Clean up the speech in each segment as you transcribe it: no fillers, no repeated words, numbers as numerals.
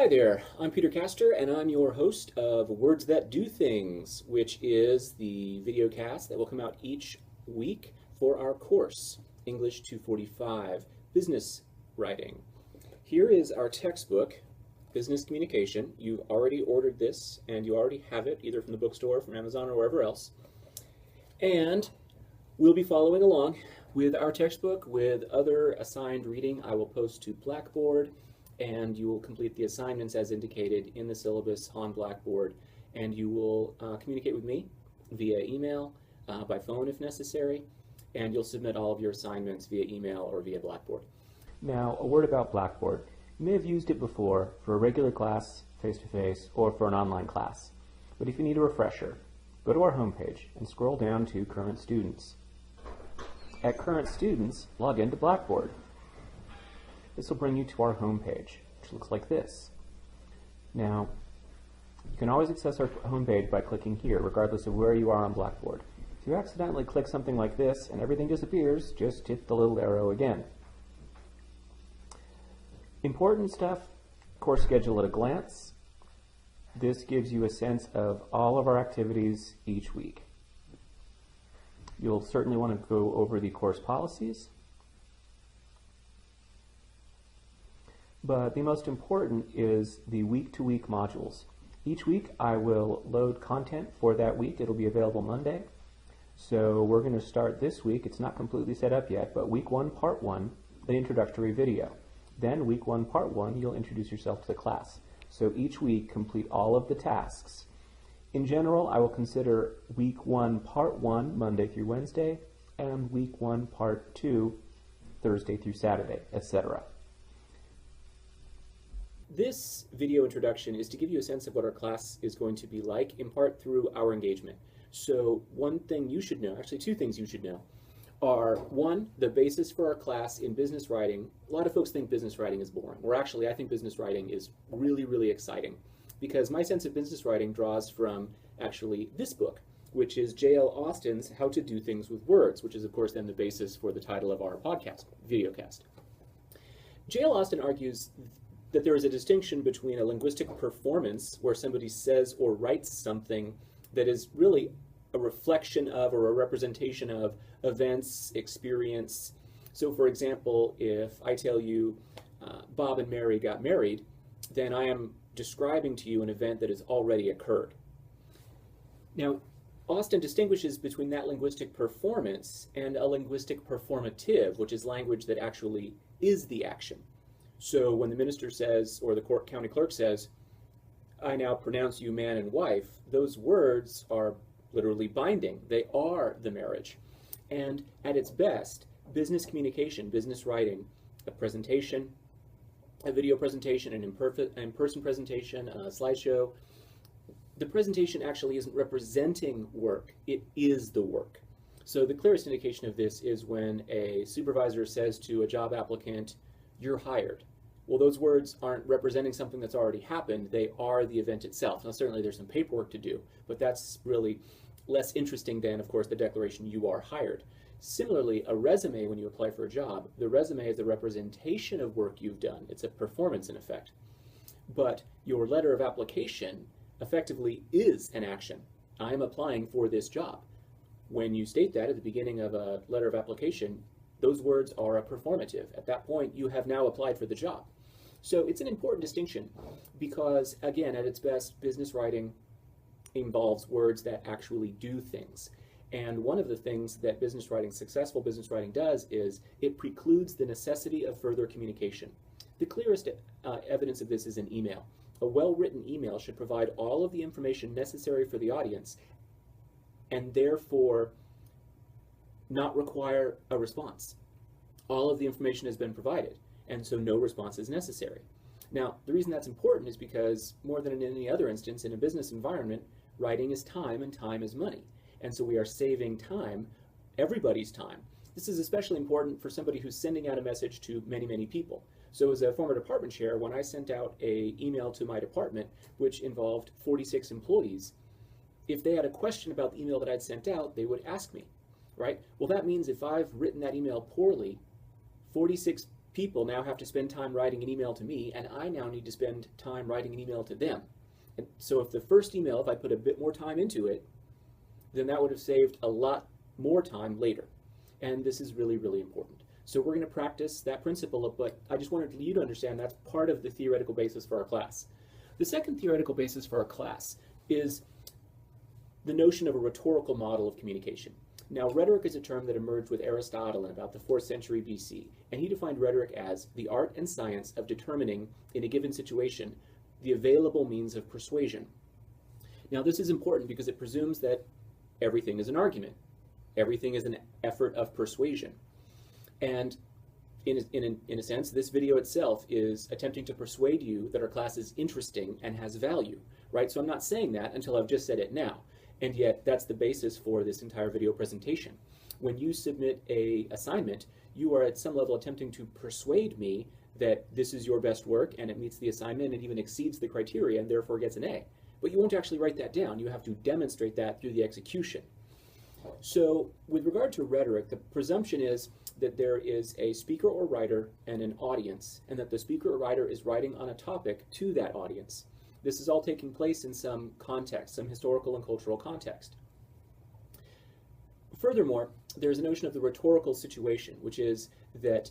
Hi there, I'm Peter Castor, and I'm your host of Words That Do Things, which is the video cast that will come out each week for our course, English 245, Business Writing. Here is our textbook, Business Communication. You've already ordered this, and you already have it, either from the bookstore, from Amazon, or wherever else. And we'll be following along with our textbook, with other assigned reading I will post to Blackboard, and you will complete the assignments as indicated in the syllabus on Blackboard, and you will communicate with me via email, by phone if necessary, and you'll submit all of your assignments via email or via Blackboard. Now, a word about Blackboard. You may have used it before for a regular class, face-to-face, or for an online class. But if you need a refresher, go to our homepage and scroll down to Current Students. At Current Students, log into Blackboard. This will bring you to our homepage, which looks like this. Now, you can always access our homepage by clicking here, regardless of where you are on Blackboard. If you accidentally click something like this and everything disappears, just hit the little arrow again. Important stuff, course schedule at a glance. This gives you a sense of all of our activities each week. You'll certainly want to go over the course policies. But the most important is the week-to-week modules. Each week I will load content for that week. It'll be available Monday. So we're going to start this week. It's not completely set up yet, but week 1, part 1, an introductory video. Then week 1, part 1, you'll introduce yourself to the class. So each week complete all of the tasks. In general, I will consider week 1, part 1, Monday through Wednesday, and week 1, part 2, Thursday through Saturday, etc. This video introduction is to give you a sense of what our class is going to be like, in part through our engagement. So one thing you should know, actually two things you should know, are one, the basis for our class in business writing. A lot of folks think business writing is boring, or actually I think business writing is really, really exciting, because my sense of business writing draws from actually this book, which is J.L. Austin's How to Do Things with Words, which is of course then the basis for the title of our podcast, videocast. J.L. Austin argues that there is a distinction between a linguistic performance, where somebody says or writes something that is really a reflection of or a representation of events, experience. So for example, if I tell you Bob and Mary got married, then I am describing to you an event that has already occurred. Now, Austin distinguishes between that linguistic performance and a linguistic performative, which is language that actually is the action. So when the minister says, or the county clerk says, I now pronounce you man and wife, those words are literally binding. They are the marriage. And at its best, business communication, business writing, a presentation, a video presentation, an in-person presentation, a slideshow, the presentation actually isn't representing work, it is the work. So the clearest indication of this is when a supervisor says to a job applicant, you're hired. Well, those words aren't representing something that's already happened, they are the event itself. Now certainly there's some paperwork to do, but that's really less interesting than, of course, the declaration you are hired. Similarly, a resume, when you apply for a job, the resume is a representation of work you've done. It's a performance in effect. But your letter of application effectively is an action. I'm applying for this job. When you state that at the beginning of a letter of application, those words are a performative. At that point, you have now applied for the job. So it's an important distinction because, again, at its best, business writing involves words that actually do things. And one of the things that business writing, successful business writing does is it precludes the necessity of further communication. The clearest evidence of this is an email. A well-written email should provide all of the information necessary for the audience and therefore not require a response. All of the information has been provided, and so no response is necessary. Now, the reason that's important is because more than in any other instance in a business environment, writing is time and time is money. And so we are saving time, everybody's time. This is especially important for somebody who's sending out a message to many, many people. So as a former department chair, when I sent out an email to my department, which involved 46 employees, if they had a question about the email that I'd sent out, they would ask me, right? Well, that means if I've written that email poorly, 46 people now have to spend time writing an email to me, and I now need to spend time writing an email to them. And so if the first email, if I put a bit more time into it, then that would have saved a lot more time later. And this is really, really important. So we're going to practice that principle, but I just wanted you to understand that's part of the theoretical basis for our class. The second theoretical basis for our class is the notion of a rhetorical model of communication. Now, rhetoric is a term that emerged with Aristotle in about the 4th century BC, and he defined rhetoric as the art and science of determining, in a given situation, the available means of persuasion. Now, this is important because it presumes that everything is an argument. Everything is an effort of persuasion. And in a sense, this video itself is attempting to persuade you that our class is interesting and has value, right? So I'm not saying that until I've just said it now. And yet, that's the basis for this entire video presentation. When you submit an assignment, you are at some level attempting to persuade me that this is your best work and it meets the assignment and even exceeds the criteria and therefore gets an A. But you won't actually write that down. You have to demonstrate that through the execution. So with regard to rhetoric, the presumption is that there is a speaker or writer and an audience, and that the speaker or writer is writing on a topic to that audience. This is all taking place in some context, some historical and cultural context. Furthermore, there's a notion of the rhetorical situation, which is that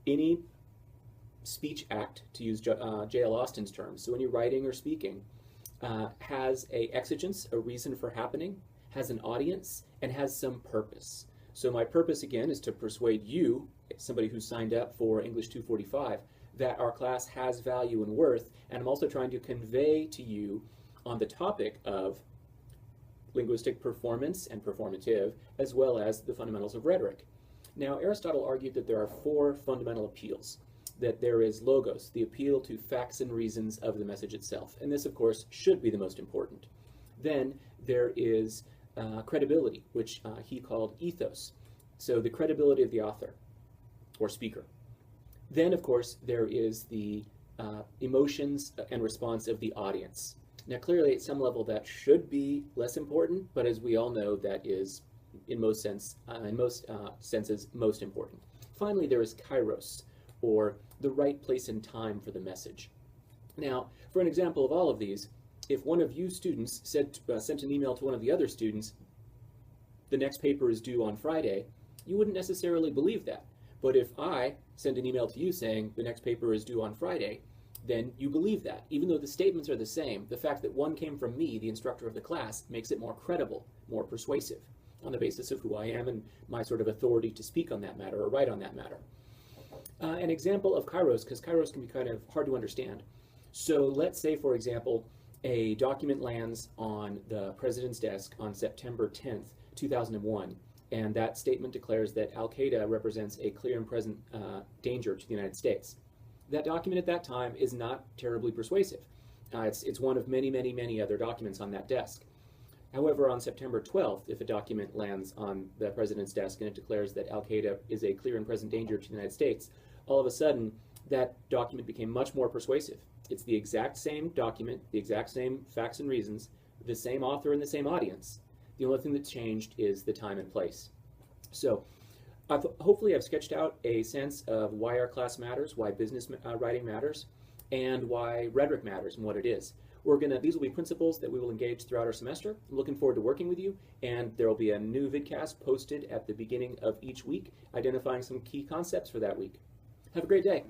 any speech act, to use J.L. Austin's terms, so any writing or speaking, has a exigence, a reason for happening, has an audience, and has some purpose. So my purpose, again, is to persuade you, somebody who signed up for English 245, that our class has value and worth, and I'm also trying to convey to you on the topic of linguistic performance and performative, as well as the fundamentals of rhetoric. Now, Aristotle argued that there are 4 fundamental appeals. That there is logos, the appeal to facts and reasons of the message itself. And this, of course, should be the most important. Then there is credibility, which he called ethos. So the credibility of the author or speaker. Then, of course, there is the emotions and response of the audience. Now, clearly, at some level, that should be less important, but as we all know, that is, in most senses, most important. Finally, there is kairos, or the right place and time for the message. Now, for an example of all of these, if one of you students sent an email to one of the other students, the next paper is due on Friday, you wouldn't necessarily believe that. But if I send an email to you saying the next paper is due on Friday, then you believe that. Even though the statements are the same, the fact that one came from me, the instructor of the class, makes it more credible, more persuasive, on the basis of who I am and my sort of authority to speak on that matter or write on that matter. An example of kairos, because kairos can be kind of hard to understand. So let's say, for example, a document lands on the president's desk on September 10th, 2001, and that statement declares that Al-Qaeda represents a clear and present danger to the United States. That document at that time is not terribly persuasive. It's one of many, many, many other documents on that desk. However, on September 12th, if a document lands on the president's desk and it declares that Al-Qaeda is a clear and present danger to the United States, all of a sudden, that document became much more persuasive. It's the exact same document, the exact same facts and reasons, the same author and the same audience. The only thing that changed is the time and place. So, hopefully I've sketched out a sense of why our class matters, why business writing matters, and why rhetoric matters and what it is. These will be principles that we will engage throughout our semester. I'm looking forward to working with you, and there will be a new vidcast posted at the beginning of each week, identifying some key concepts for that week. Have a great day.